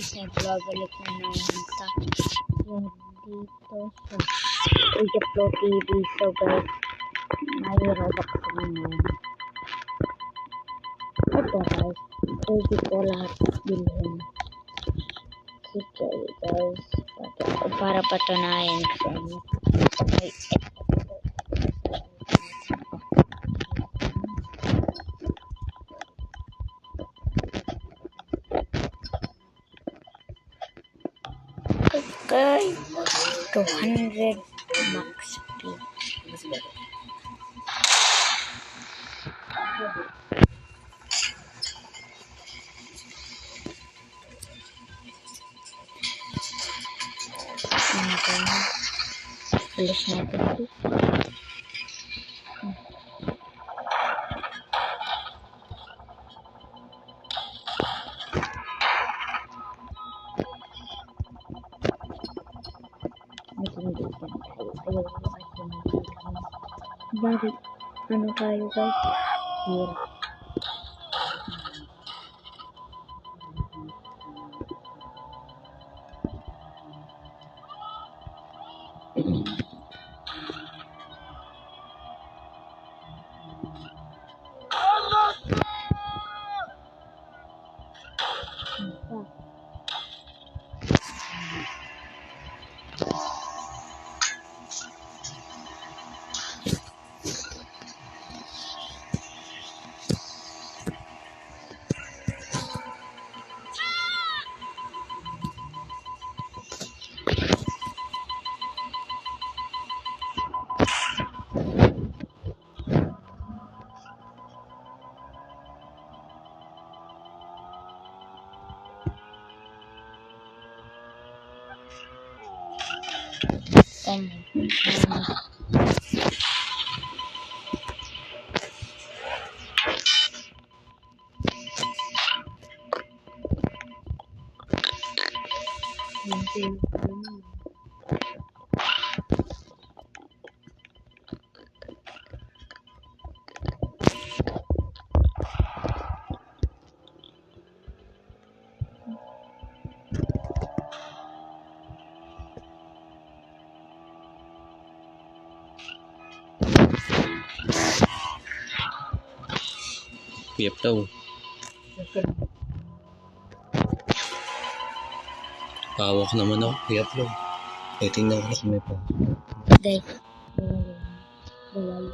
guys, nagbabalik na naman tayo dito sa Ejaplo TV. So guys, may robot ko naman. Ito guys, pwede ko lahat bilhin. Sige guys, para patunayan sa inyo. Okay, 200 max speed. Alis natin ito. Bari, ano tayo guys? Here. Piyap daw. Pawak naman ako. Piyap daw. Tingnan ko na kung may pa. Guys, bawal.